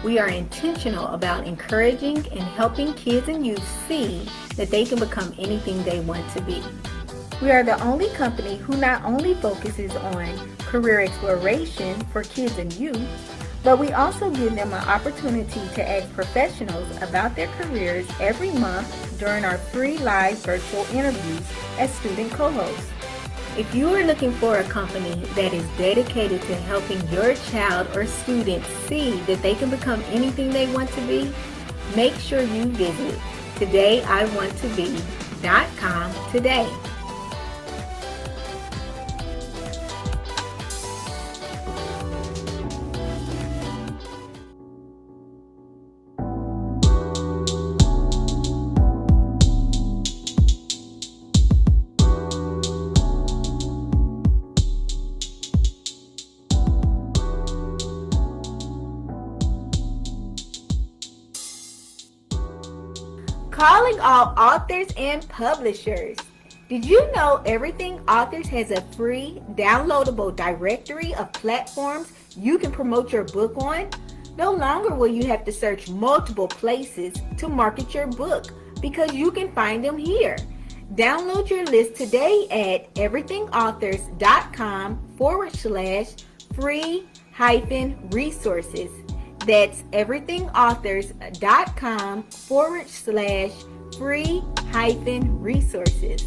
We are intentional about encouraging and helping kids and youth see that they can become anything they want to be. We are the only company who not only focuses on career exploration for kids and youth, but we also give them an opportunity to ask professionals about their careers every month during our free live virtual interviews as student co-hosts. If you are looking for a company that is dedicated to helping your child or student see that they can become anything they want to be, make sure you visit todayiwanttobe.com today. Calling all authors and publishers. Did you know Everything Authors has a free downloadable directory of platforms you can promote your book on? No longer will you have to search multiple places to market your book because you can find them here. Download your list today at everythingauthors.com/free-resources. That's everythingauthors.com/free-resources.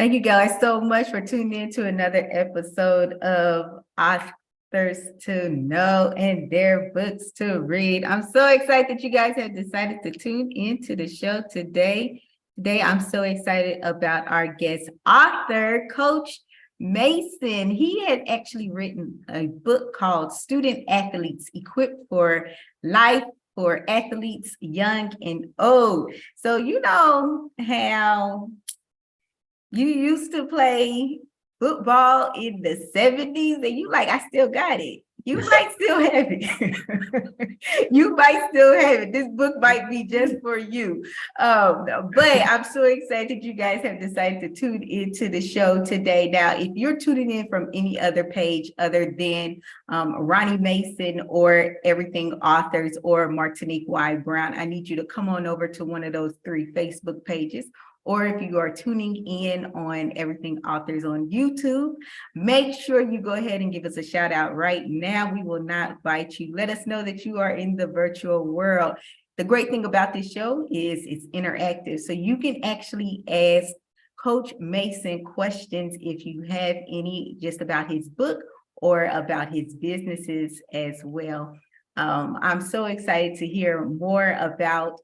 Thank you guys so much for tuning in to another episode of Authors to Know and Their Books to Read. I'm so excited that you guys have decided to tune into the show today. Today, I'm so excited about our guest author, Coach Mason. He had actually written a book called Student Athletes Equipped for Life for Athletes Young and Old. So you know how you used to play football in the 70s and you like, I still got it. You might still have it. You might still have it. This book might be just for you. But I'm so excited you guys have decided to tune into the show today. Now, if you're tuning in from any other page other than Ronnie Mason or Everything Authors or Martinique Y. Brown, I need you to come on over to one of those 3 Facebook pages. Or if you are tuning in on Everything Authors on YouTube, make sure you go ahead and give us a shout out right now. We will not bite you. Let us know that you are in the virtual world. The great thing about this show is it's interactive. So you can actually ask Coach Mason questions if you have any just about his book or about his businesses as well. I'm so excited to hear more about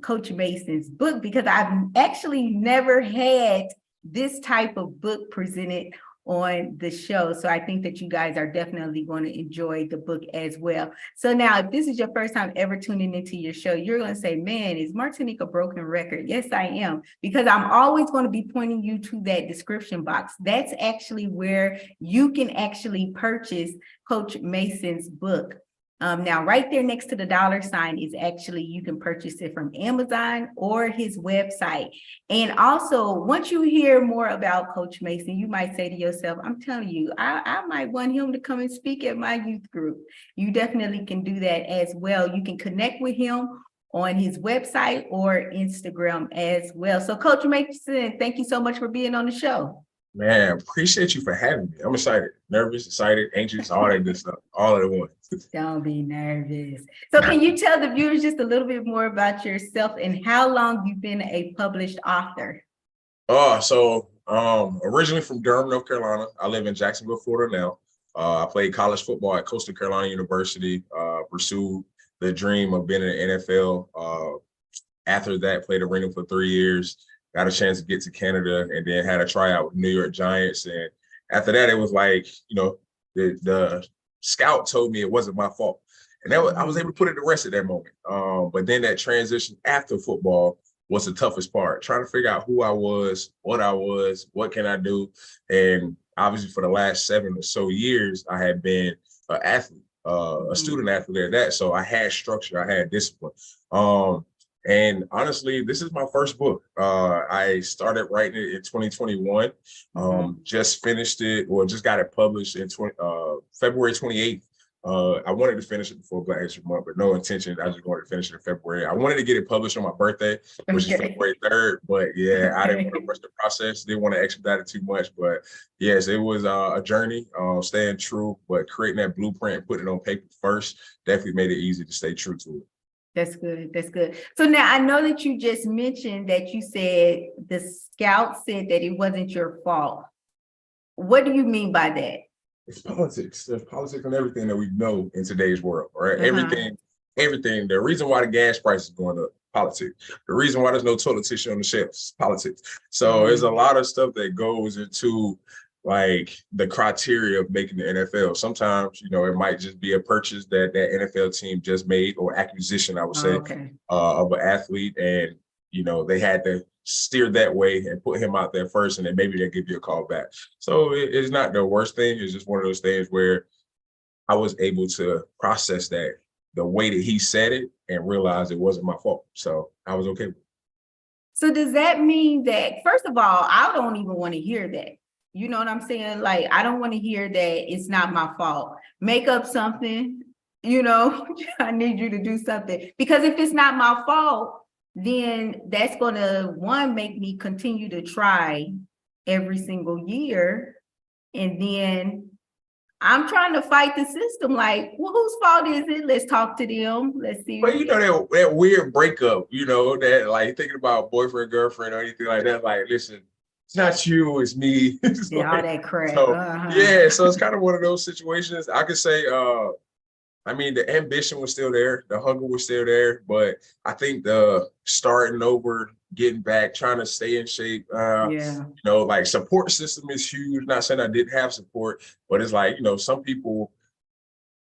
Coach Mason's book because I've actually never had this type of book presented on the show. So I think that you guys are definitely going to enjoy the book as well. So now, if this is your first time ever tuning into your show, you're going to say, man, is Martinique a broken record? Yes, I am, because I'm always going to be pointing you to that description box. That's actually where you can actually purchase Coach Mason's book. Now, right there next to the $ is actually, you can purchase it from Amazon or his website. And also, once you hear more about Coach Mason, you might say to yourself, I'm telling you, I might want him to come and speak at my youth group. You definitely can do that as well. You can connect with him on his website or Instagram as well. So Coach Mason, thank you so much for being on the show. Man, appreciate you for having me. I'm excited, nervous, excited, anxious, all that good stuff, all at once. Don't be nervous. So can you tell the viewers just a little bit more about yourself and how long you've been a published author? Originally from Durham, North Carolina. I live in Jacksonville, Florida now. I played college football at Coastal Carolina University, pursued the dream of being in the NFL. After that, played arena for 3 years. Got a chance to get to Canada and then had a tryout with New York Giants. And after that, it was like, the scout told me it wasn't my fault. And I was able to put it to rest at that moment. But then that transition after football was the toughest part, trying to figure out who I was, what can I do? And obviously for the last 7 or so years, I had been an athlete, a student athlete at that. So I had structure, I had discipline. And honestly, this is my first book. I started writing it in 2021, just finished it, or just got it published in February 28th. I wanted to finish it before Black History Month, but no intention. I just wanted to finish it in February. I wanted to get it published on my birthday, which is February 3rd. But yeah, I didn't want to rush the process. Didn't want to expedite it too much. But yes, it was a journey, staying true, but creating that blueprint and putting it on paper first definitely made it easy to stay true to it. That's good. That's good. So now I know that you just mentioned that you said the scout said that it wasn't your fault. What do you mean by that? It's politics. There's politics and everything that we know in today's world, right? Everything. The reason why the gas price is going up, politics. The reason why there's no toilet tissue on the shelves, politics. So there's a lot of stuff that goes into like the criteria of making the NFL. Sometimes, it might just be a purchase that NFL team just made, or acquisition, I would say, of an athlete. And, they had to steer that way and put him out there first, and then maybe they'll give you a call back. So it's not the worst thing. It's just one of those things where I was able to process that the way that he said it and realize it wasn't my fault. So I was okay with it. So does that mean that, first of all, I don't even want to hear that? You know what I'm saying? Like, I don't want to hear that it's not my fault. Make up something, I need you to do something. Because if it's not my fault, then that's going to, one, make me continue to try every single year. And then I'm trying to fight the system. Like, well, whose fault is it? Let's talk to them. Let's see. Well, that weird breakup, that like thinking about boyfriend, girlfriend, or anything like that. Like, listen, it's not you, it's me. It's Yeah, all like, that crap. so yeah, so it's kind of one of those situations. I could say, I mean, the ambition was still there, the hunger was still there, but I think the starting over, getting back, trying to stay in shape, Yeah. like support system is huge. Not saying I didn't have support, but it's like, some people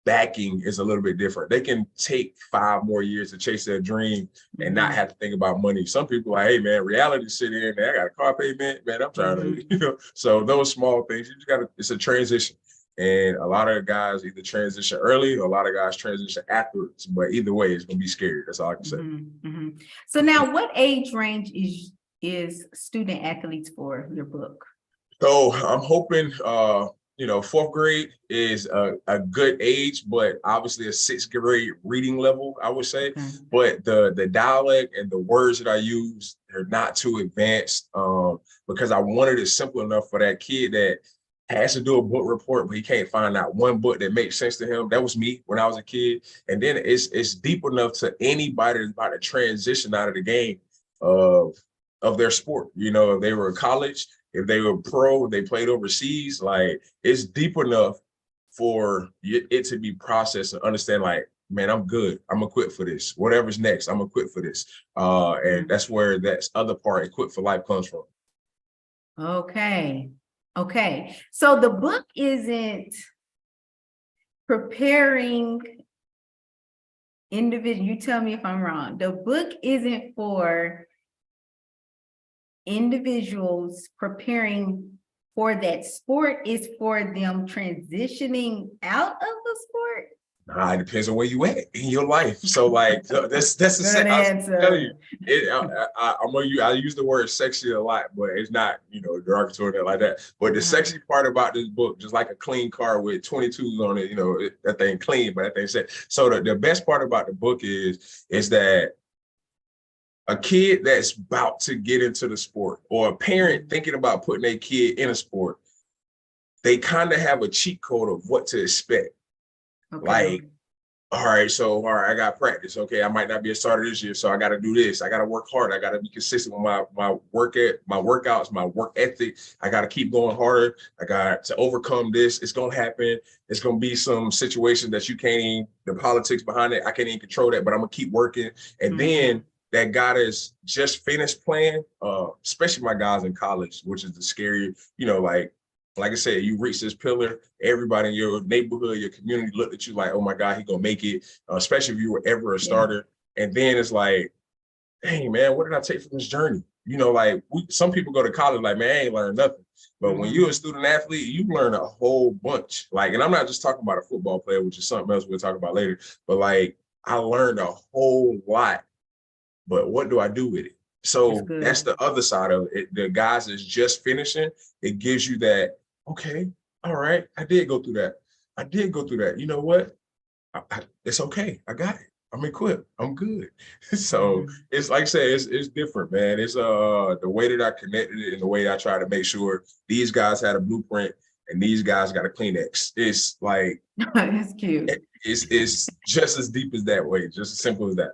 backing is a little bit different. They can take 5 more years to chase their dream and not have to think about money. Some people are like, hey man, reality sit in there. I got a car payment, man. I'm trying to, so those small things, you just gotta, it's a transition. And a lot of guys either transition early or a lot of guys transition afterwards. But either way, it's gonna be scary. That's all I can say. So now what age range is student athletes for your book? So I'm hoping 4th grade is a good age, but obviously a 6th grade reading level, I would say. Okay. But the dialect and the words that I use, they're not too advanced, because I wanted it simple enough for that kid that has to do a book report, but he can't find out one book that makes sense to him. That was me when I was a kid. And then it's deep enough to anybody that's about to transition out of the game of their sport. If they were in college, if they were pro, they played overseas, like it's deep enough for it to be processed and understand, like, man, I'm good. I'm equipped for this. Whatever's next, I'm equipped for this. And that's where that other part, equipped for life, comes from. Okay. Okay. So the book isn't preparing individual. You tell me if I'm wrong. The book isn't for individuals preparing for that sport, is for them transitioning out of the sport. It depends on where you at in your life. So like that's the Good answer. tell you, I use the word sexy a lot, but it's not derogatory like that. But the sexy part about this book, just like a clean car with 22s on it, that thing clean, but that thing said. So the best part about the book is that a kid that's about to get into the sport, or a parent thinking about putting their kid in a sport, they kind of have a cheat code of what to expect. Okay. Like, all right, I got practice. Okay, I might not be a starter this year, so I got to do this. I got to work hard. I got to be consistent with my workouts, my work ethic. I got to keep going harder. I got to overcome this. It's gonna happen. It's gonna be some situation that you can't even, the politics behind it, I can't even control that, but I'm gonna keep working. And then that guy that's just finished playing, especially my guys in college, which is the scary, like I said, you reach this pillar, everybody in your neighborhood, your community looked at you like, oh my God, he gonna make it, especially if you were ever a starter. And then it's like, hey man, what did I take from this journey? Some people go to college like, man, I ain't learned nothing. But when you're a student athlete, you learn a whole bunch. And I'm not just talking about a football player, which is something else we'll talk about later, but I learned a whole lot. But what do I do with it? So that's the other side of it. The guys that's just finishing, it gives you that, okay, all right, I did go through that. You know what? It's okay. I got it. I'm equipped. I'm good. So it's like I said, it's different, man. It's the way that I connected it and the way I try to make sure these guys had a blueprint and these guys got a Kleenex. It's like that's cute. It's just as deep as that way, just as simple as that.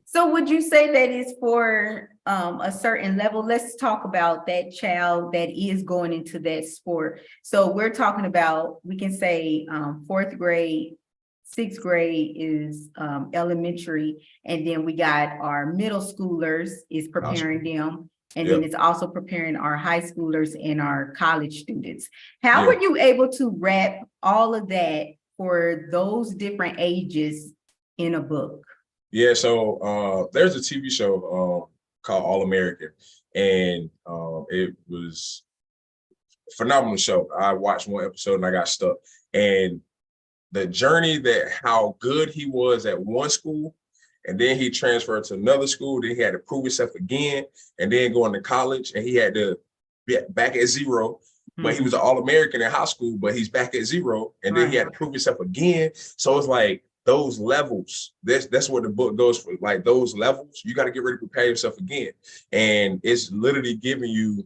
So would you say that it's for a certain level? Let's talk about that child that is going into that sport. So we're talking about, we can say 4th grade, 6th grade is elementary, and then we got our middle schoolers is preparing them, and then it's also preparing our high schoolers and our college students. How were you able to wrap all of that for those different ages in a book? Yeah, so there's a TV show called All American, and it was a phenomenal show. I watched one episode and I got stuck. And the journey that how good he was at one school, and then he transferred to another school, then he had to prove himself again, and then going to college, and he had to be back at zero. But he was an All-American in high school, but he's back at zero, and then he had to prove himself again. So it's like, those levels, that's what the book goes for. Like those levels, you got to get ready to prepare yourself again. And it's literally giving you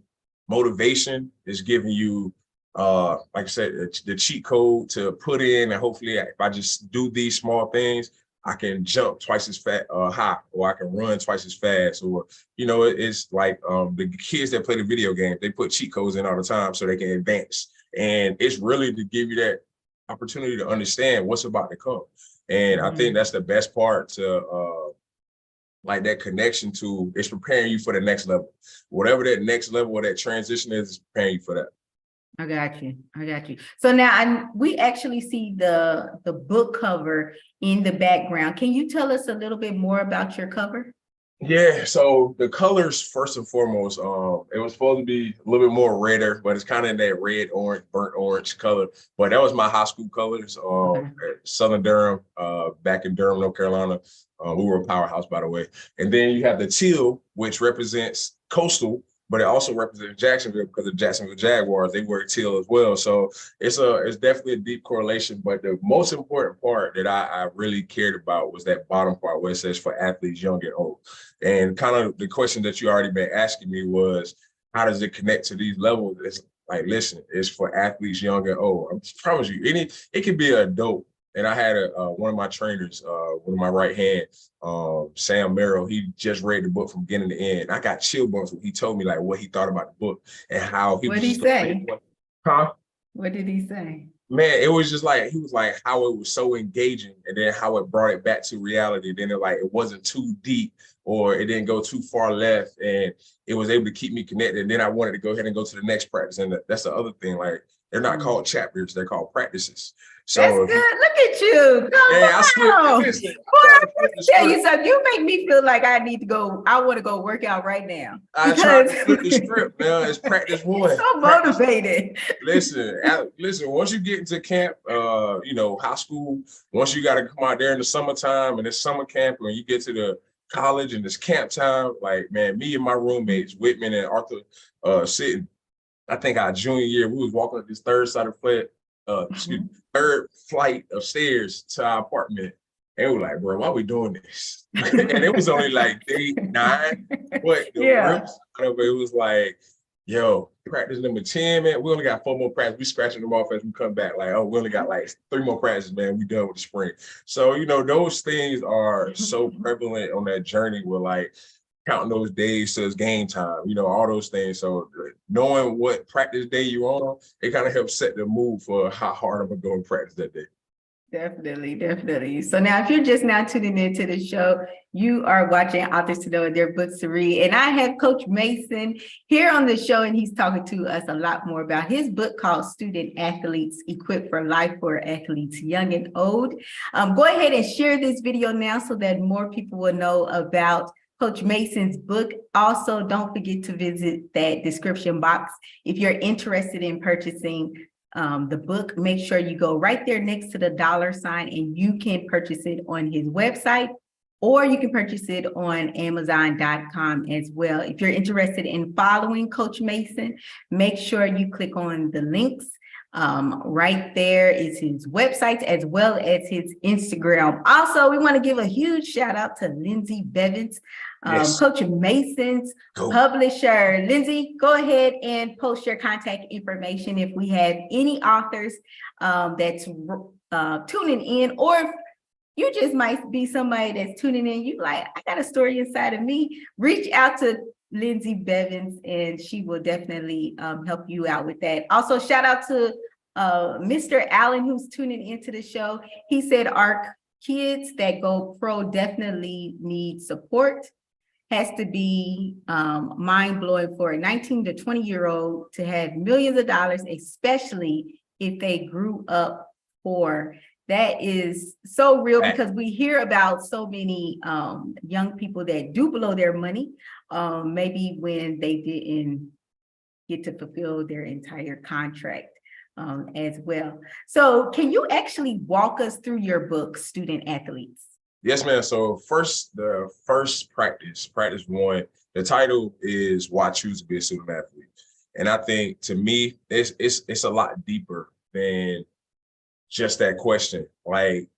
motivation. It's giving you, like I said, the cheat code to put in. And hopefully if I just do these small things, I can jump twice as high, or I can run twice as fast, or it's like the kids that play the video game, they put cheat codes in all the time so they can advance, and it's really to give you that opportunity to understand what's about to come. And I think that's the best part to like that connection to, it's preparing you for the next level. Whatever that next level or that transition is preparing you for that. I got you. I got you. So now we actually see the book cover in the background. Can you tell us a little bit more about your cover? Yeah, so the colors, first and foremost, it was supposed to be a little bit more redder, but it's kind of in that red, orange, burnt orange color. But that was my high school colors, at Southern Durham, back in Durham, North Carolina. We were a powerhouse, by the way. And then you have the teal, which represents coastal, but it also represents Jacksonville because the Jacksonville Jaguars, they wear teal as well. So it's definitely a deep correlation. But the most important part that I really cared about was that bottom part where it says for athletes young and old. And kind of the question that you already been asking me was, how does it connect to these levels? It's like, listen, it's for athletes young and old. I promise you, it could be an adult. And I had one of my trainers, one of my right hand, Sam Merrill, he just read the book from beginning to end. I got chill bumps when he told me like what he thought about the book and how he what was. What did he say? Huh? What did he say? Man, it was just like, he was like how it was so engaging, and then how it brought it back to reality. Then it wasn't too deep, or it didn't go too far left, and it was able to keep me connected. And then I wanted to go ahead and go to the next practice. And that's the other thing, like they're not called chapters, they're called practices. So that's good. Look at you. Listen, Tell you something. You make me feel like I need to go. I want to go work out right now. I tried to flip the script, man. It's practice one. So motivated. Listen. Once you get into camp, high school, once you got to come out there in the summertime and it's summer camp, when you get to the college and it's camp time, like, man, me and my roommates, Whitman and Arthur, sitting, I think our junior year, we was walking up this third flight of stairs to our apartment. And we were like, bro, why are we doing this? And it was only like day 9. But the real side of it was like, yo, practice number 10, man. We only got 4 more practices. We scratching them off as we come back. Like, oh, we only got like 3 more practices, man. We done with the spring. So, those things are so prevalent on that journey with like counting those days to it's game time, all those things. So knowing what practice day you're on, it kind of helps set the mood for how hard I'm gonna go and practice that day. Definitely. So now, if you're just now tuning into the show, you are watching Authors to Know and Their Books to Read. And I have Coach Mason here on the show, and he's talking to us a lot more about his book called Student Athletes Equipped for Life for Athletes Young and Old. Go ahead and share this video now so that more people will know about Coach Mason's book. Also, don't forget to visit that description box if you're interested in purchasing the book. Make sure you go right there next to the $sign, and you can purchase it on his website, or you can purchase it on Amazon.com as well. If you're interested in following Coach Mason, make sure you click on the links. Right there is his website as well as his Instagram. Also, we want to give a huge shout out to Lindsay Bevins, Coach Mason's publisher. Lindsay, go ahead and post your contact information if we have any authors that's tuning in, or if you just might be somebody that's tuning in, you like, I got a story inside of me, reach out to Lindsay Bevins, and she will definitely help you out with that. Also, shout out to Mr. Allen, who's tuning into the show. He said our kids that go pro definitely need support. Has to be mind-blowing for a 19 to 20-year-old to have millions of dollars, especially if they grew up poor. That is so real, because we hear about so many young people that do blow their money, maybe when they didn't get to fulfill their entire contract as well. So can you actually walk us through your book, Student Athletes? Yes, ma'am. So the first practice 1, the title is Why Choose to Be a Student Athlete. And I think, to me, it's a lot deeper than just that question. Like,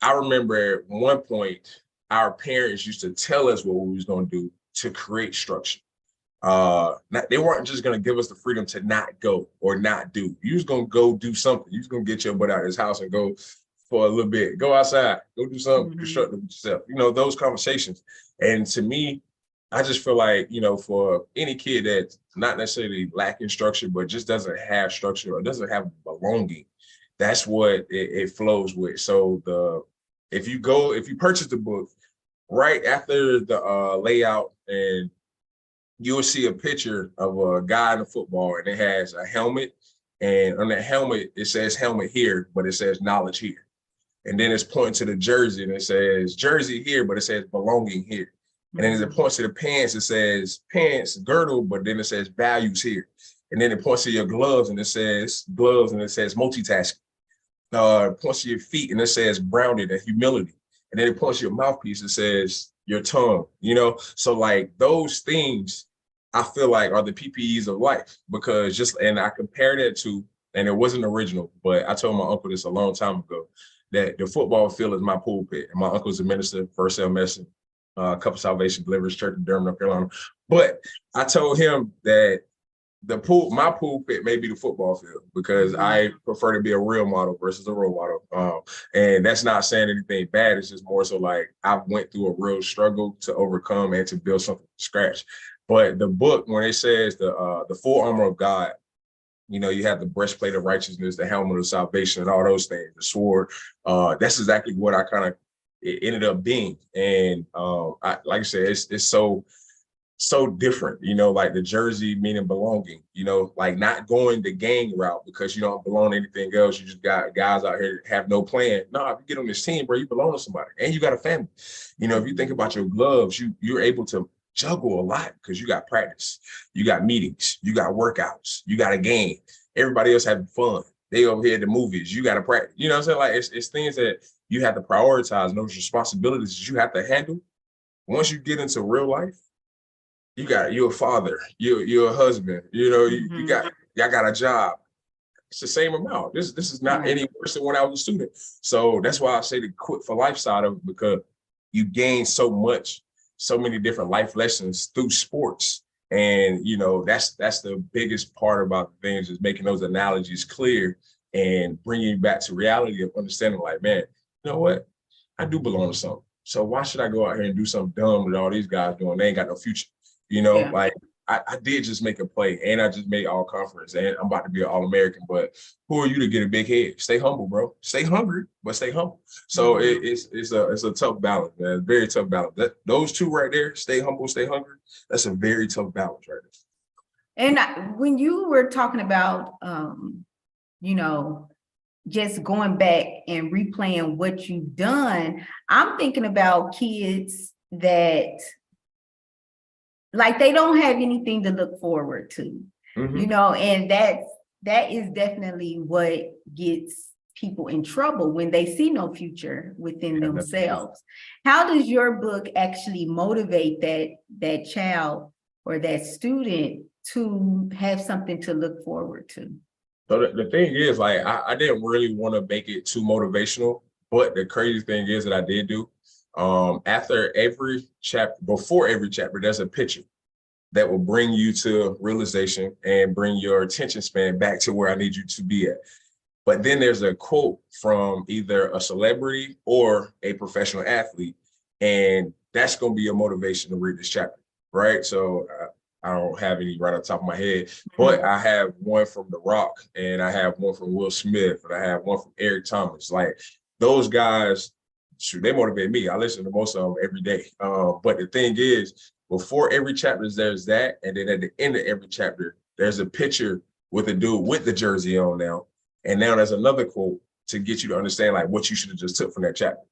I remember at one point, our parents used to tell us what we was going to do to create structure. They weren't just going to give us the freedom to not go or not do. You was going to go do something. You was going to get your butt out of this house and go for a little bit. Go outside, go do something constructive with yourself. You know, those conversations. And to me, I just feel like, you know, for any kid that's not necessarily lacking structure, but just doesn't have structure or doesn't have belonging, that's what it flows with. So if you purchase the book right after the layout, and you'll see a picture of a guy in a football, and it has a helmet, and on that helmet it says helmet here, but it says knowledge here. And then it's pointing to the jersey, and it says jersey here, but it says belonging here. And then as it points to the pants, it says pants, girdle, but then it says values here. And then it points to your gloves, and it says gloves, and it says multitasking. It points to your feet, and it says grounded and humility. And then it points to your mouthpiece, and says your tongue, you know? So like those things, I feel like are the PPEs of life, because and I compared it to, and it wasn't original, but I told my uncle this a long time ago, that the football field is my pulpit. And my uncle's a minister, First Cell Medicine, Cup of Salvation Deliverance Church in Durham, North Carolina. But I told him that my pulpit may be the football field, because I prefer to be a real model versus a role model. And that's not saying anything bad. It's just more so like I went through a real struggle to overcome and to build something from scratch. But the book, when it says the full armor of God, you know, you have the breastplate of righteousness, the helmet of salvation, and all those things, the sword. That's exactly what I kind of ended up being. And like I said, it's so different, you know, like the jersey meaning belonging, you know, like not going the gang route because you don't belong to anything else. You just got guys out here that have no plan. No, if you get on this team, bro, you belong to somebody, and you got a family. You know, if you think about your gloves, you're able to juggle a lot because you got practice, you got meetings, you got workouts, you got a game. Everybody else having fun. They over here at the movies, you got to practice. You know what I'm saying? Like it's things that you have to prioritize, and those responsibilities that you have to handle. Once you get into real life, you're a father, you're a husband, you know, y'all got a job. It's the same amount. This is not any worse than when I was a student. So that's why I say the quit for life side of it, because you gain so much, so many different life lessons through sports. And, you know, that's the biggest part about the things, is making those analogies clear and bringing you back to reality of understanding, like, man, you know what? I do belong to something. So why should I go out here and do something dumb that all these guys doing? They ain't got no future. You know, like I did just make a play, and I just made all conference, and I'm about to be an All-American. But who are you to get a big head? Stay humble, bro. Stay hungry, but stay humble. So it's a tough balance, man. Very tough balance. Those two right there, stay humble, stay hungry. That's a very tough balance right there. And when you were talking about, you know, just going back and replaying what you've done, I'm thinking about kids that, like, they don't have anything to look forward to, you know, and that is definitely what gets people in trouble when they see no future within themselves. How does your book actually motivate that child or that student to have something to look forward to? So the thing is, like, I didn't really want to make it too motivational, but the crazy thing is that I did do. After every chapter, before every chapter, there's a picture that will bring you to realization and bring your attention span back to where I need you to be at. But then there's a quote from either a celebrity or a professional athlete, and that's going to be your motivation to read this chapter, right? So I don't have any right on top of my head, but I have one from The Rock, and I have one from Will Smith, and I have one from Eric Thomas. Like, those guys, shoot, they motivate me. I listen to most of them every day. But the thing is, before every chapter, there's that. And then at the end of every chapter, there's a picture with a dude with the jersey on now. And now there's another quote to get you to understand, like, what you should have just took from that chapter.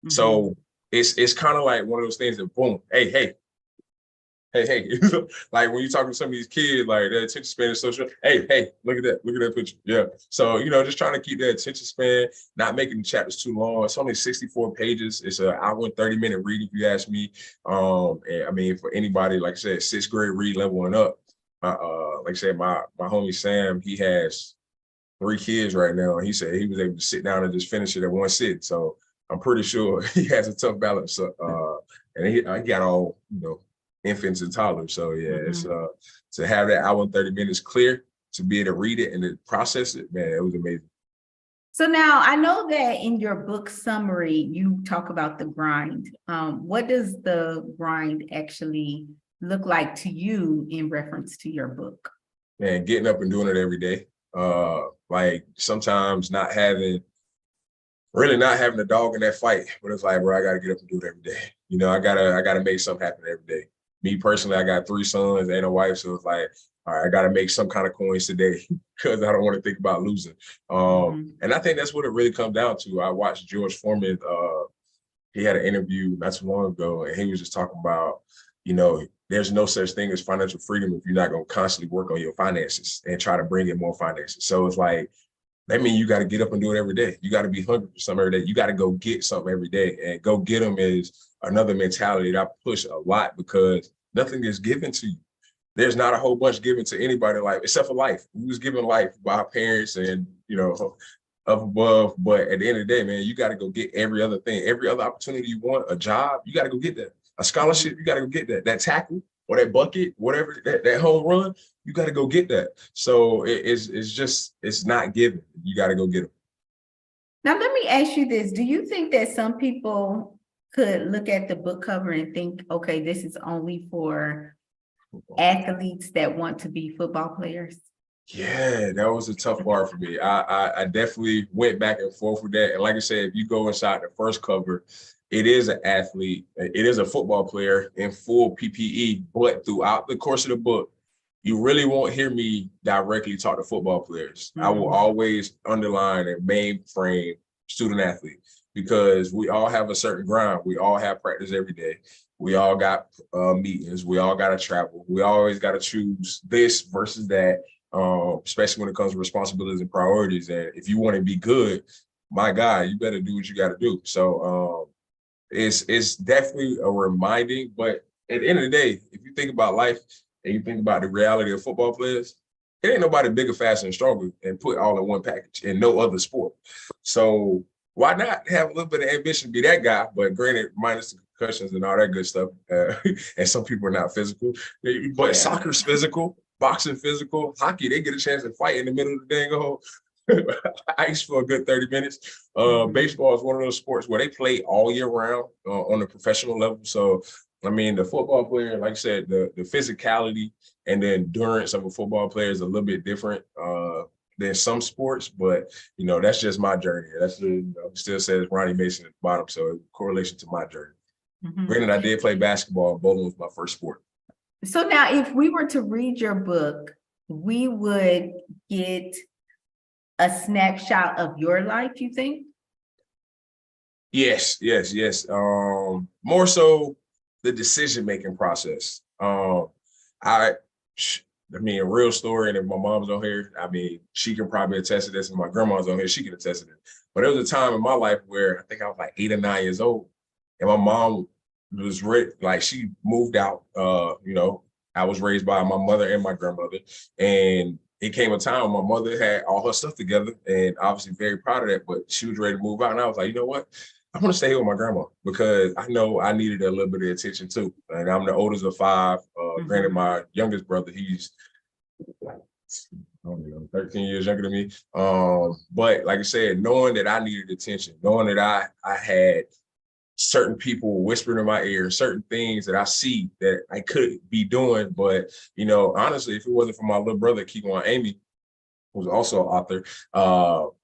So it's kind of like one of those things that, boom, hey. Like, when you talk to some of these kids, like, their attention span is so short. Hey, look at that picture. Yeah. So, you know, just trying to keep that attention span, not making the chapters too long. It's only 64 pages. It's an hour and 30-minute read, if you ask me. And I mean, for anybody, like I said, 6th grade read level and up. Like I said, my homie Sam, he has 3 kids right now, and he said he was able to sit down and just finish it at one sit. So I'm pretty sure he has a tough balance. And he got all, you know, infants and toddlers. So yeah, it's to have that hour and 30 minutes clear, to be able to read it and to process it, man, it was amazing. So now I know that in your book summary, you talk about the grind. What does the grind actually look like to you in reference to your book? Man, getting up and doing it every day. Like sometimes really not having a dog in that fight, but it's like, bro, I gotta get up and do it every day. You know, I gotta make something happen every day. Me personally, I got 3 sons and a wife, so it's like, all right, I gotta make some kind of coins today because I don't want to think about losing. And I think that's what it really comes down to. I watched George Foreman. He had an interview not too long ago, and he was just talking about, you know, there's no such thing as financial freedom if you're not going to constantly work on your finances and try to bring in more finances. So it's like, that means you got to get up and do it every day. You got to be hungry for something every day. You got to go get something every day, and go get them is another mentality that I push a lot because nothing is given to you. There's not a whole bunch given to anybody in life except for life. We was given life by our parents and, you know, up above. But at the end of the day, man, you got to go get every other thing, every other opportunity you want, a job, you got to go get that. A scholarship, you got to go get that. That tackle or that bucket, whatever, that home run, you got to go get that. So it's not given. You got to go get them. Now, let me ask you this. Do you think that some people could look at the book cover and think, okay, this is only for athletes that want to be football players? Yeah, that was a tough part for me. I definitely went back and forth with that. And like I said, if you go inside the first cover, it is an athlete. It is a football player in full PPE. But throughout the course of the book, you really won't hear me directly talk to football players. I will always underline and mainframe student athlete because we all have a certain grind. We all have practice every day. We all got meetings. We all got to travel. We always got to choose this versus that. Especially when it comes to responsibilities and priorities. And if you want to be good, my God, you better do what you got to do. So it's definitely a reminding. But at the end of the day, if you think about life and you think about the reality of football players, it ain't nobody bigger, faster, and stronger and put all in one package in no other sport. So why not have a little bit of ambition to be that guy? But granted, minus the concussions and all that good stuff. And some people are not physical, but soccer's physical. Boxing physical, hockey, they get a chance to fight in the middle of the dang hole. Ice for a good 30 minutes. Baseball is one of those sports where they play all year round on a professional level. So, I mean, the football player, like I said, the physicality and the endurance of a football player is a little bit different than some sports, but, you know, that's just my journey. That's, still says Ronnie Mason at the bottom, so correlation to my journey. Granted, I did play basketball. Bowling was my first sport. So now if we were to read your book, we would get a snapshot of your life, you think? Yes. More so the decision-making process. I mean, a real story, and if my mom's on here, I mean, she can probably attest to this, and my grandma's on here, she can attest to this. But there was a time in my life where I think I was like 8 or 9 years old, and my mom was like, she moved out. You know, I was raised by my mother and my grandmother, and it came a time when my mother had all her stuff together, and obviously very proud of that, but she was ready to move out. And I was like, you know what? I want to stay here with my grandma because I know I needed a little bit of attention too. And I'm the oldest of 5. Granted, my youngest brother, he's like, I don't know, 13 years younger than me. But like I said, knowing that I needed attention, knowing that I had certain people whispering in my ear, certain things that I see that I could be doing. But, you know, honestly, if it wasn't for my little brother, Keegan Amy, who's also an author,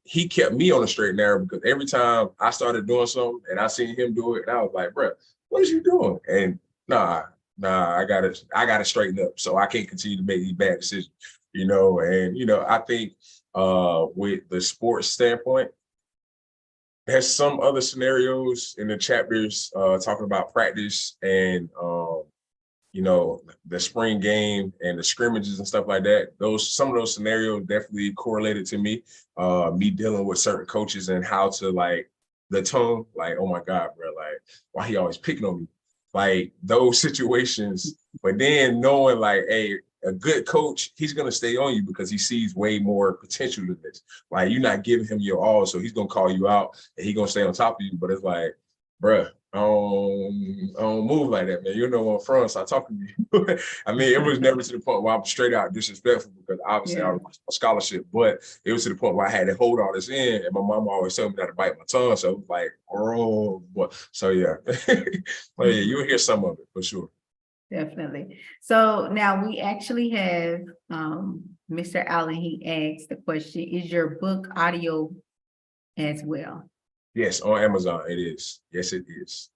he kept me on the straight and narrow because every time I started doing something and I seen him do it, and I was like, bro, what is you doing? And nah, I gotta straighten up. So I can't continue to make these bad decisions, you know. And, you know, I think with the sports standpoint, there's some other scenarios in the chapters talking about practice and, you know, the spring game and the scrimmages and stuff like that. Some of those scenarios definitely correlated to me, me dealing with certain coaches and how to, like, the tone, like, oh my God, bro, like, why he always picking on me? Like, those situations, but then knowing, like, hey, a good coach, he's going to stay on you because he sees way more potential than this. Like, you're not giving him your all, so he's going to call you out and he's going to stay on top of you. But it's like, bruh, I don't move like that, man. You know where I'm from, so I talk to you. I mean, it was never to the point where I'm straight out disrespectful because obviously I Yeah. lost my scholarship, but it was to the point where I had to hold all this in, and my mom always told me not to bite my tongue. So it was like, oh boy. So yeah, well, yeah, you'll hear some of it for sure. Definitely. So now we actually have Mr. Allen. He asked the question, is your book audio as well? Yes, on Amazon it is. Yes, it is.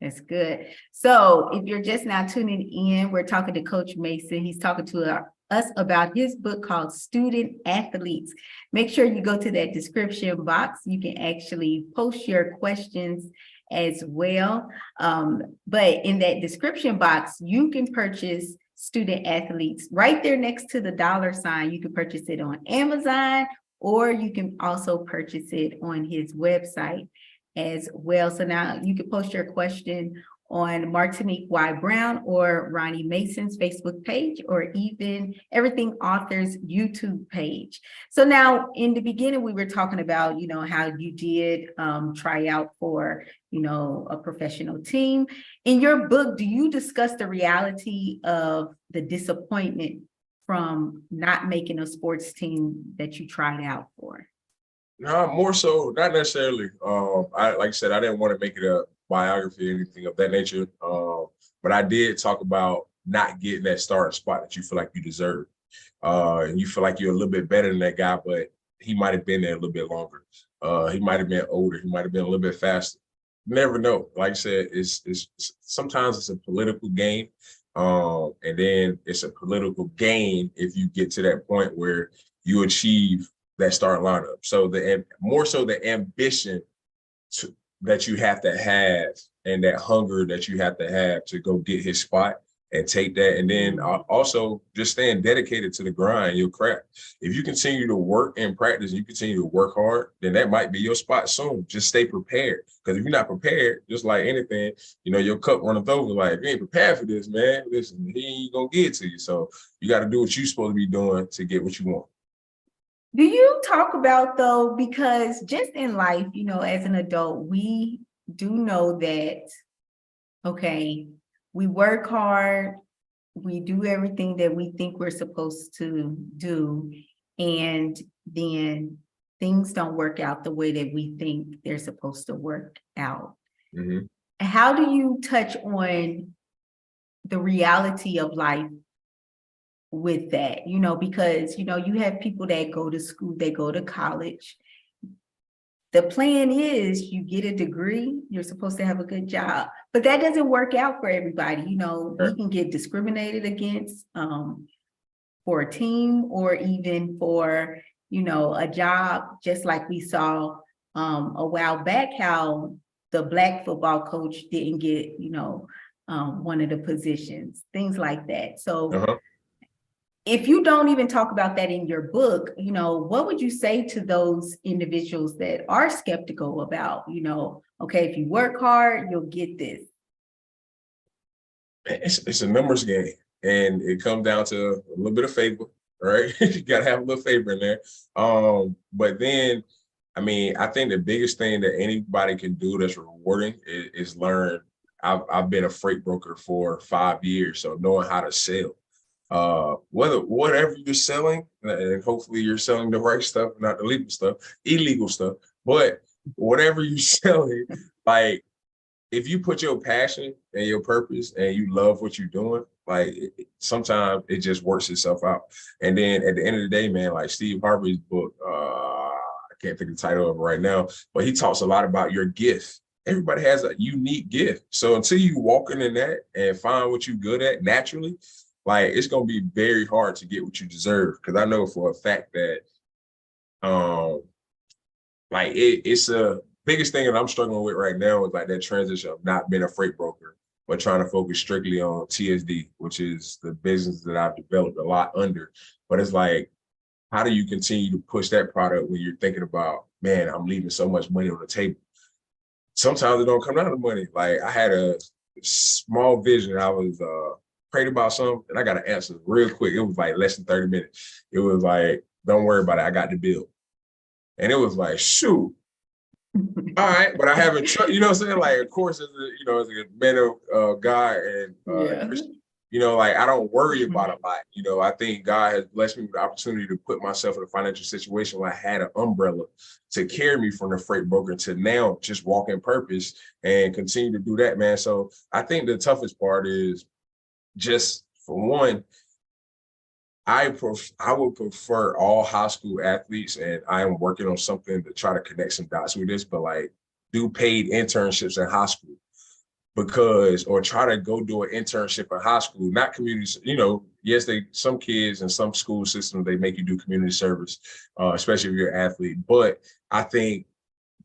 That's good. So if you're just now tuning in, we're talking to Coach Mason. He's talking to us about his book called Student Athletes. Make sure you go to that description box. You can actually post your questions as well. But in that description box, you can purchase Student Athletes right there next to the $. You can purchase it on Amazon, or you can also purchase it on his website as well. So now you can post your question on Martinique Y. Brown or Ronnie Mason's Facebook page, or even Everything Authors YouTube page. So now in the beginning, we were talking about, how you did try out for, a professional team. In your book, do you discuss the reality of the disappointment from not making a sports team that you tried out for? No, more so, not necessarily. I like I said, I didn't want to make it a biography or anything of that nature. But I did talk about not getting that starting spot that you feel like you deserve. And you feel like you're a little bit better than that guy, but he might have been there a little bit longer. He might have been older. He might have been a little bit faster. You never know. Like I said, it's sometimes it's a political game. And then it's a political gain if you get to that point where you achieve that starting lineup. So more so the ambition that you have to have, and that hunger that you have to go get his spot and take that. And then also just staying dedicated to the grind, your craft. If you continue to work and practice, and you continue to work hard, then that might be your spot soon. Just stay prepared. Because if you're not prepared, just like anything, your cup runneth over. Like, if you ain't prepared for this, man, listen, he ain't gonna get it to you. So you got to do what you're supposed to be doing to get what you want. Do you talk about, though, because just in life, as an adult, we do know that, okay, we work hard, we do everything that we think we're supposed to do, and then things don't work out the way that we think they're supposed to work out. Mm-hmm. How do you touch on the reality of life with that? Because, you have people that go to school, they go to college. The plan is you get a degree, you're supposed to have a good job, but that doesn't work out for everybody. We can get discriminated against for a team, or even for, a job, just like we saw a while back, how the Black football coach didn't get, one of the positions, things like that. So Uh-huh. if you don't even talk about that in your book, what would you say to those individuals that are skeptical about, okay, if you work hard, you'll get this? It's a numbers game, and it comes down to a little bit of favor, right? You gotta have a little favor in there. But then, I mean, I think the biggest thing that anybody can do that's rewarding is learn. I've been a freight broker for 5 years, so knowing how to sell. Whatever you're selling, and hopefully you're selling the right stuff, not the illegal stuff, but whatever you're selling, like, if you put your passion and your purpose and you love what you're doing, like, sometimes it just works itself out. And then at the end of the day, man, like Steve Harvey's book, I can't think of the title of it right now, but he talks a lot about your gift. Everybody has a unique gift. So until you walk in that and find what you're good at naturally, like, it's gonna be very hard to get what you deserve. Because I know for a fact that, like, it's a biggest thing that I'm struggling with right now is like that transition of not being a freight broker, but trying to focus strictly on TSD, which is the business that I've developed a lot under. But it's like, how do you continue to push that product when you're thinking about, man, I'm leaving so much money on the table? Sometimes it don't come down to money. Like, I had a small vision. I was prayed about something, and I got an answer real quick. It was like less than 30 minutes. It was like, don't worry about it. I got the bill. And it was like, shoot. All right, but I haven't, you know what I'm saying? Like, of course, as a, as a man of God and Yeah. Christian, like I don't worry Mhm. about a lot. I think God has blessed me with the opportunity to put myself in a financial situation where I had an umbrella to carry me from the freight broker to now just walk in purpose and continue to do that, man. So I think the toughest part is just, for one, I would prefer all high school athletes, and I am working on something to try to connect some dots with this, but like do paid internships in high school or try to go do an internship in high school, not community, yes, some kids and some school systems, they make you do community service, especially if you're an athlete. But I think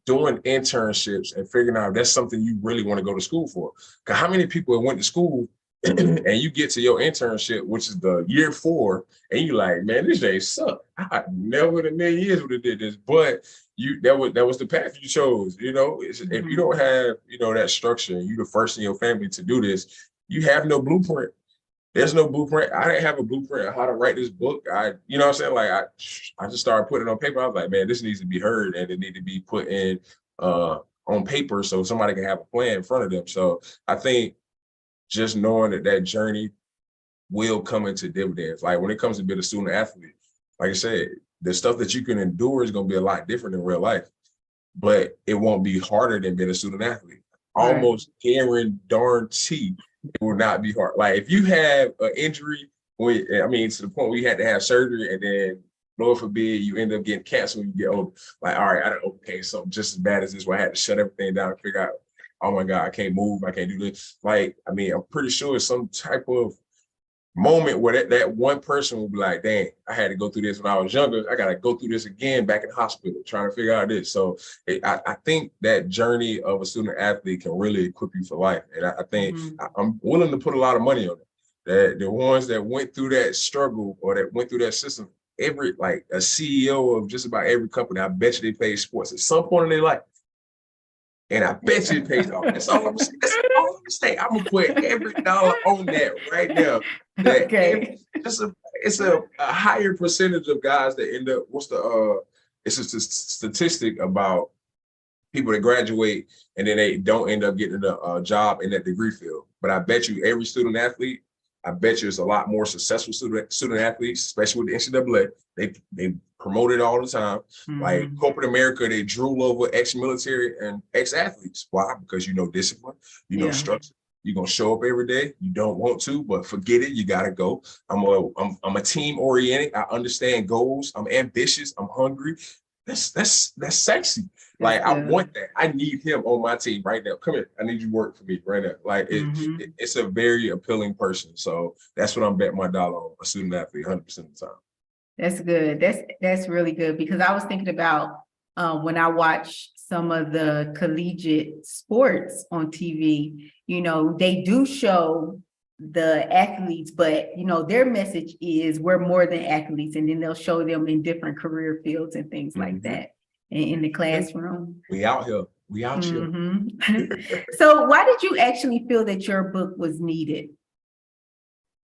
doing internships and figuring out if that's something you really want to go to school for. Because how many people have went to school and you get to your internship, which is the year 4, and you like, man, this ain't suck. I never in a million years would have did this, but that was the path you chose. If you don't have that structure, and you the first in your family to do this, you have no blueprint. There's no blueprint. I didn't have a blueprint of how to write this book. You know what I'm saying? Like I just started putting it on paper. I was like, man, this needs to be heard and it need to be put in on paper so somebody can have a plan in front of them. So I think just knowing that journey will come into dividends. Like when it comes to being a student athlete, like I said, the stuff that you can endure is going to be a lot different in real life, but it won't be harder than being a student athlete. Right. Almost guarantee it will not be hard. Like if you have an injury, to the point where you had to have surgery, and then Lord forbid you end up getting cancer when you get older. Like, all right, I done overcame something just as bad as this, where I had to shut everything down and figure out, oh my God, I can't move, I can't do this. Like, I'm pretty sure it's some type of moment where that one person will be like, dang, I had to go through this when I was younger. I got to go through this again back in hospital trying to figure out this. So I think that journey of a student athlete can really equip you for life. And I think I'm willing to put a lot of money on it. That the ones that went through that struggle or that went through that system, like a CEO of just about every company, I bet you they played sports at some point in their life. And I bet you it pays off. That's all I'm gonna say. That's all I'm gonna say. I'm gonna put every dollar on that right now. Okay. It's a higher percentage of guys that end up. It's a statistic about people that graduate and then they don't end up getting a job in that degree field. But I bet you every student athlete, I bet you it's a lot more successful student athletes, especially with the NCAA. They promote it all the time. Like corporate America, they drool over ex-military and ex-athletes. Why? Because discipline, structure. You're gonna show up every day. You don't want to, but forget it. You gotta go. I'm a team oriented. I understand goals. I'm ambitious. I'm hungry. That's sexy. Like I want that. I need him on my team right now. Come here. I need you to work for me right now. Like it's a very appealing person. So that's what I'm betting my dollar on, a student athlete 100% of the time. That's good. That's really good, because I was thinking about when I watch some of the collegiate sports on TV, they do show the athletes, but their message is we're more than athletes, and then they'll show them in different career fields and things like that in the classroom. We out here. We out here. So why did you actually feel that your book was needed?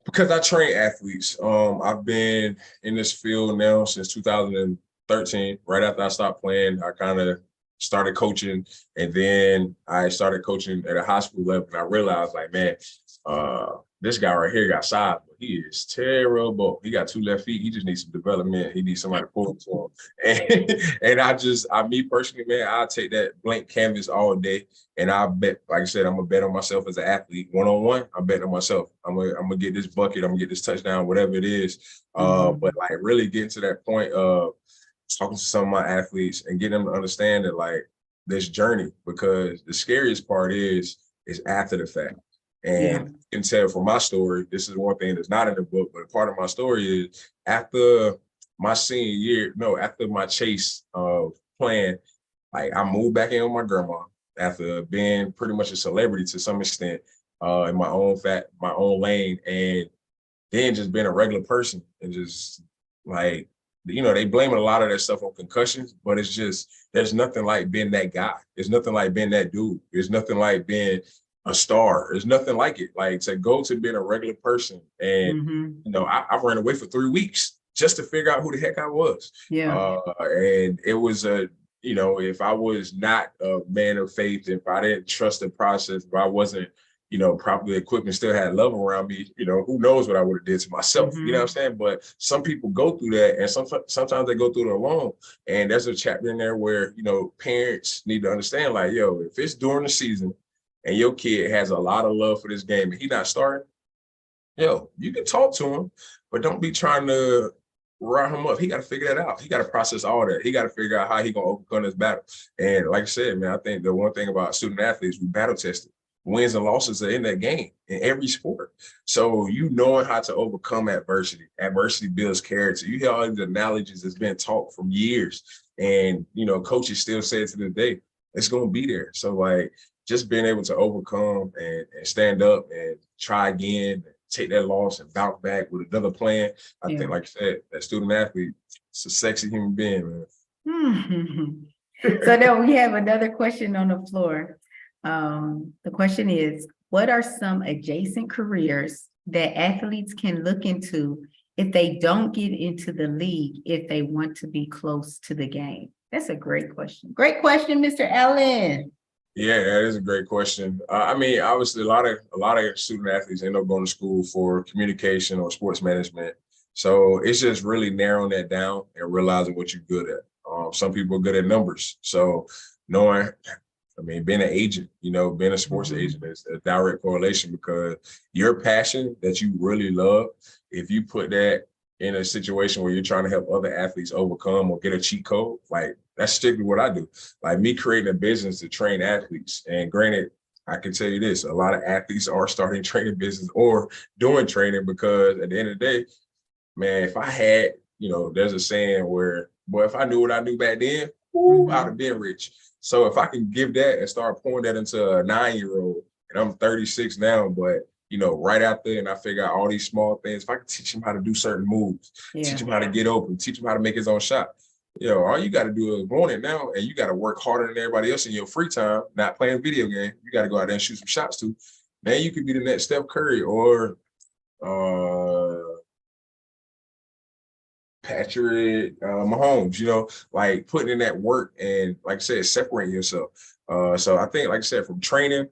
Because I train athletes. I've been in this field now since 2013. Right after I stopped playing, I kind of started coaching, and then I started coaching at a high school level. And I realized, like, man, this guy right here got size, but he is terrible. He got 2 left feet. He just needs some development. He needs somebody to pull him to him. And me personally, man, I'll take that blank canvas all day. And I bet, like I said, I'm gonna bet on myself as an athlete. One-on-one, I'm betting on myself. I'm gonna get this bucket. I'm gonna get this touchdown, whatever it is. But like really getting to that point of talking to some of my athletes and getting them to understand that, like, this journey, because the scariest part is after the fact. And you can tell from my story, this is one thing that's not in the book, but part of my story is after my senior year, after my chase of playing, like I moved back in with my grandma after being pretty much a celebrity to some extent in my own lane, and then just being a regular person and just like, they blame a lot of that stuff on concussions, but it's just, there's nothing like being that guy. There's nothing like being that dude. There's nothing like being a star. There's nothing like it. Like to go to being a regular person. And, I ran away for 3 weeks just to figure out who the heck I was. And it was a if I was not a man of faith, if I didn't trust the process, if I wasn't, properly equipped and still had love around me, who knows what I would have did to myself, you know what I'm saying? But some people go through that, and sometimes they go through it alone. And there's a chapter in there where, parents need to understand, like, yo, if it's during the season and your kid has a lot of love for this game and he not starting, yo, you can talk to him, but don't be trying to rile him up. He got to figure that out. He got to process all that. He got to figure out how he gonna overcome this battle. And like I said, man, I think the one thing about student athletes, we battle tested. Wins and losses are in that game in every sport. So knowing how to overcome adversity. Adversity builds character. You hear all these analogies that's been taught from years. And, coaches still say it to this day, it's going to be there. So like just being able to overcome and stand up and try again, take that loss and bounce back with another plan. I think, like I said, that student athlete, it's a sexy human being, man. So now we have another question on the floor. The question is, what are some adjacent careers that athletes can look into if they don't get into the league, if they want to be close to the game? That's a great question. Great question, Mr. Allen. Yeah, that is a great question. I mean, obviously, a lot of student athletes end up going to school for communication or sports management. So it's just really narrowing that down and realizing what you're good at. Some people are good at numbers. So knowing, being an agent, being a sports agent is a direct correlation, because your passion that you really love, if you put that in a situation where you're trying to help other athletes overcome or get a cheat code, like that's strictly what I do. Like me creating a business to train athletes. And granted, I can tell you this, a lot of athletes are starting training business or doing training, because at the end of the day, man, if I had, there's a saying where, boy, if I knew what I knew back then, I'd have been rich. So if I can give that and start pouring that into a 9-year-old, and I'm 36 now, but right out there, and I figure out all these small things, if I can teach him how to do certain moves, teach him how to get open, teach him how to make his own shot, all you got to do is want it now, and you got to work harder than everybody else in your free time, not playing video game. You got to go out there and shoot some shots too. Then you could be the next Steph Curry or Patrick Mahomes, like putting in that work and, like I said, separating yourself. So I think, like I said, from training,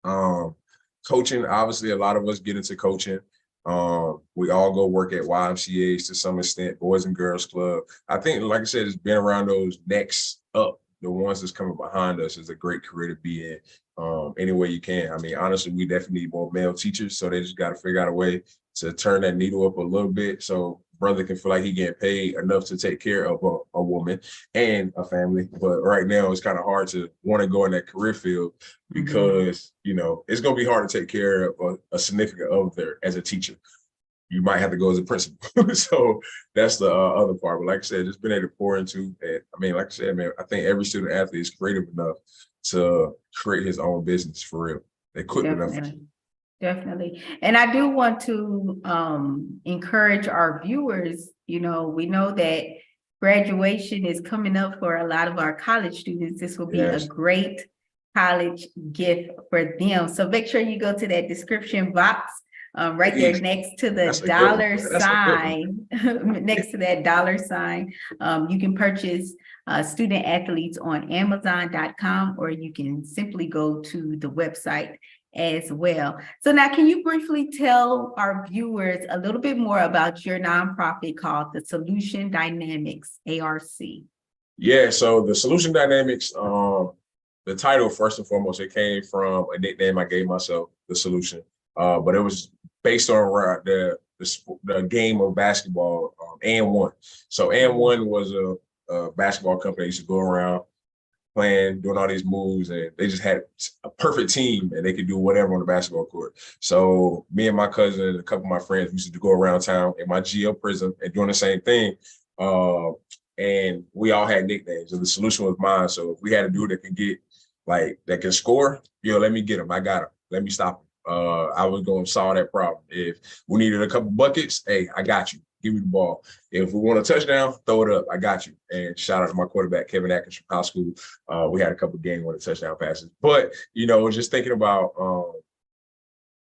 coaching, obviously a lot of us get into coaching. We all go work at YMCAs to some extent, Boys and Girls Club. I think, like I said, it's been around those next up, the ones that's coming behind us, is a great career to be in. Any way you can. Honestly, we definitely need more male teachers, so they just got to figure out a way to turn that needle up a little bit so brother can feel like he getting paid enough to take care of a woman and a family. But right now it's kind of hard to want to go in that career field because, it's going to be hard to take care of a significant other as a teacher. You might have to go as a principal. So that's the other part. But like I said, just being able to pour into it. Like I said, man, I think every student athlete is creative enough to create his own business for real. They're quick enough. Definitely. And I do want to encourage our viewers, we know that graduation is coming up for a lot of our college students. This will be a great college gift for them. So make sure you go to that description box right there next to the dollar sign, next to that dollar sign. You can purchase student athletes on Amazon.com, or you can simply go to the website as well. So now, can you briefly tell our viewers a little bit more about your nonprofit called the Solution Dynamics, ARC? Yeah, so the Solution Dynamics, the title, first and foremost, it came from a nickname I gave myself, The Solution. But it was based on the game of basketball, and one. So and one was a basketball company that used to go around playing, doing all these moves, and they just had a perfect team and they could do whatever on the basketball court. So me and my cousin and a couple of my friends used to go around town in my GL prison and doing the same thing. And we all had nicknames, and the Solution was mine. So if we had a dude that can get, that can score, let me get him. I got him. Let me stop him. I was going to solve that problem. If we needed a couple buckets, hey, I got you. Give me the ball. If we want a touchdown, throw it up. I got you. And shout out to my quarterback, Kevin Atkins from high school. We had a couple game-winning touchdown passes. But, just thinking about,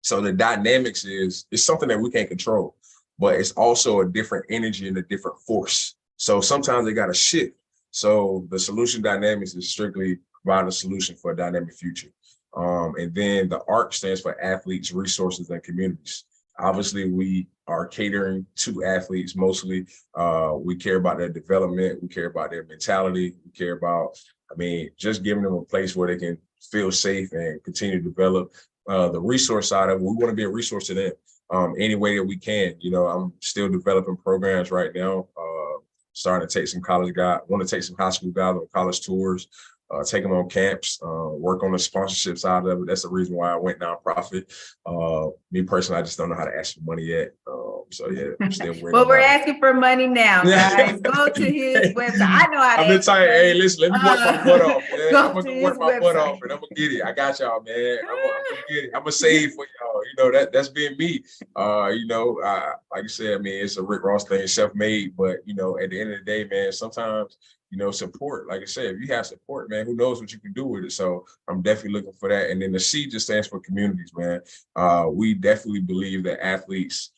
so the dynamics is something that we can't control, but it's also a different energy and a different force. So sometimes they got to shift. So the solution dynamics is strictly provide a solution for a dynamic future. And then the ARC stands for athletes, resources, and communities. Obviously, we are catering to athletes mostly. We care about their development. We care about their mentality. We care about, just giving them a place where they can feel safe and continue to develop. The resource side of it, we want to be a resource to them any way that we can. I'm still developing programs right now, starting to take some college guys, want to take some high school guys on college tours, take them on camps, work on the sponsorship side of it. That's the reason why I went nonprofit. Me personally, I just don't know how to ask for money yet. So yeah, I'm still working. Well, we're asking for money now, guys. Go to his website. I know how to. I've been telling you, hey, listen, let me work my butt off, man. I'm gonna to work my butt website. off, and I'm gonna get it. I got y'all, man. I'm gonna get it. I'm gonna save for y'all. That's been me. Like you said, it's a Rick Ross thing, self-made. But at the end of the day, man, sometimes support. Like I said, if you have support, man, who knows what you can do with it. So I'm definitely looking for that. And then the C just stands for communities, man. We definitely believe that athletes,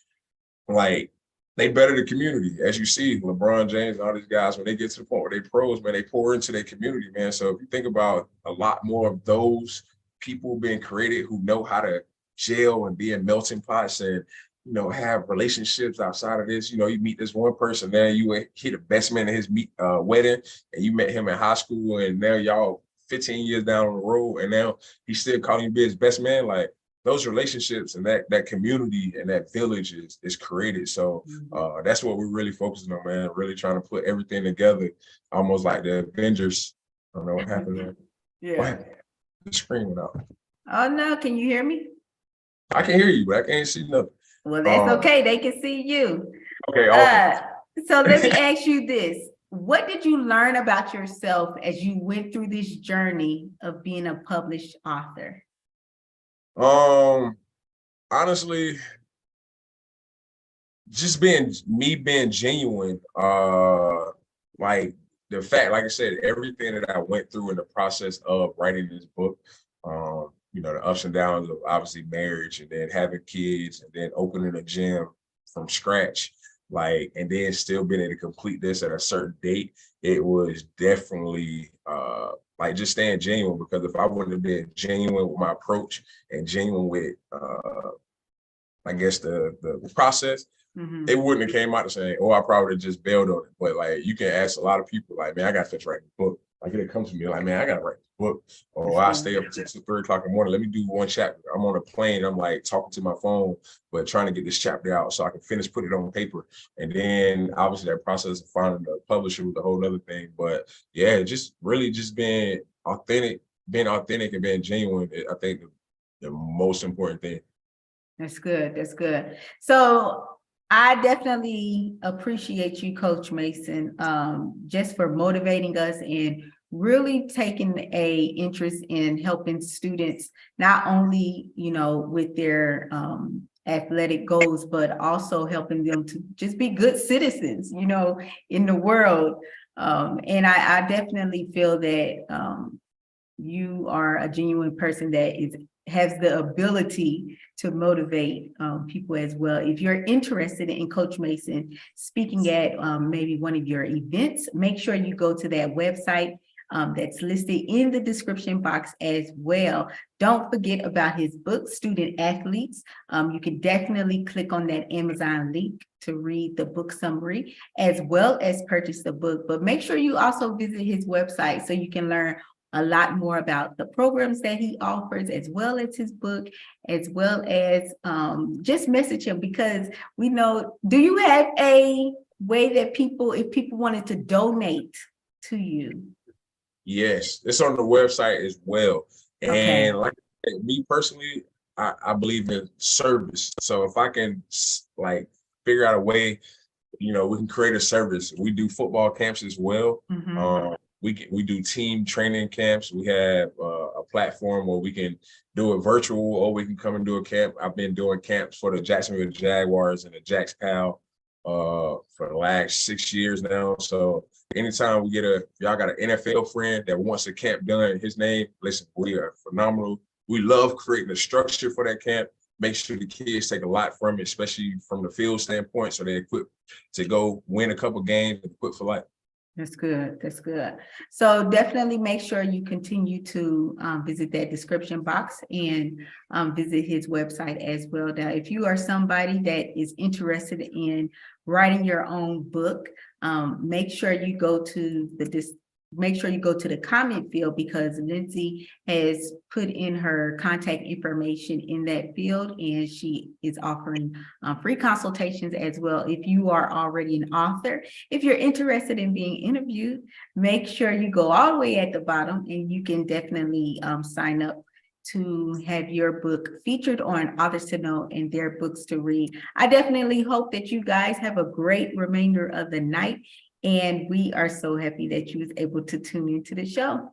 they better the community. As you see, LeBron James and all these guys, when they get to the point where they pros, man, they pour into their community, man. So if you think about a lot more of those people being created who know how to gel and be in melting pots and, have relationships outside of this. You meet this one person, then you hit the best man at his wedding, and you met him in high school, and now y'all 15 years down on the road, and now he's still calling you be his best man. Like, those relationships and that community and that village is created. So that's what we're really focusing on, man. Really trying to put everything together, almost like the Avengers. I don't know what happened there. Yeah. What happened? The screen went out. Oh no, can you hear me? I can hear you, but I can't see nothing. Well, that's okay. They can see you. Okay, awesome. So let me ask you this. What did you learn about yourself as you went through this journey of being a published author? Honestly, just being genuine. Like the fact, like I said, everything that I went through in the process of writing this book, the ups and downs of obviously marriage and then having kids and then opening a gym from scratch, and then still being able to complete this at a certain date. It was definitely just staying genuine, because if I wouldn't have been genuine with my approach and genuine with I guess the process, it wouldn't have came out the same. I probably would have just bailed on it. But you can ask a lot of people, man, I got to finish writing a book. It comes to me I got to write a book. Or I stay up until 3 o'clock in the morning. Let me do one chapter. I'm on a plane. I'm talking to my phone, but trying to get this chapter out so I can finish, put it on paper. And then obviously that process of finding a publisher was a whole other thing. But yeah, just really just being authentic and being genuine. I think the most important thing. That's good. That's good. So I definitely appreciate you, Coach Mason, just for motivating us and really taking a interest in helping students, not only, with their athletic goals, but also helping them to just be good citizens, in the world. And I definitely feel that you are a genuine person that has the ability to motivate people as well. If you're interested in Coach Mason speaking at maybe one of your events, make sure you go to that website that's listed in the description box as well. Don't forget about his book, Student Athletes. You can definitely click on that Amazon link to read the book summary as well as purchase the book. But make sure you also visit his website so you can learn a lot more about the programs that he offers, as well as his book, as well as just message him, because we know, do you have a way that if people wanted to donate to you? Yes, it's on the website as well. Okay. And me personally, I believe in service. So if I can figure out a way, we can create a service. We do football camps as well. We do team training camps. We have a platform where we can do it virtual, or we can come and do a camp. I've been doing camps for the Jacksonville Jaguars and the Jax Pal for the last 6 years now. So anytime y'all got an NFL friend that wants a camp done, his name, listen, we are phenomenal. We love creating a structure for that camp. Make sure the kids take a lot from it, especially from the field standpoint, so they're equipped to go win a couple games and equipped for life. That's good. That's good. So definitely make sure you continue to visit that description box and visit his website as well. Now, if you are somebody that is interested in writing your own book, make sure you go to the comment field, because Lindsay has put in her contact information in that field, and she is offering free consultations as well. If you are already an author, if you're interested in being interviewed, make sure you go all the way at the bottom, and you can definitely sign up to have your book featured on Authors to Know and Their Books to Read. I definitely hope that you guys have a great remainder of the night, and we are so happy that you was able to tune into the show.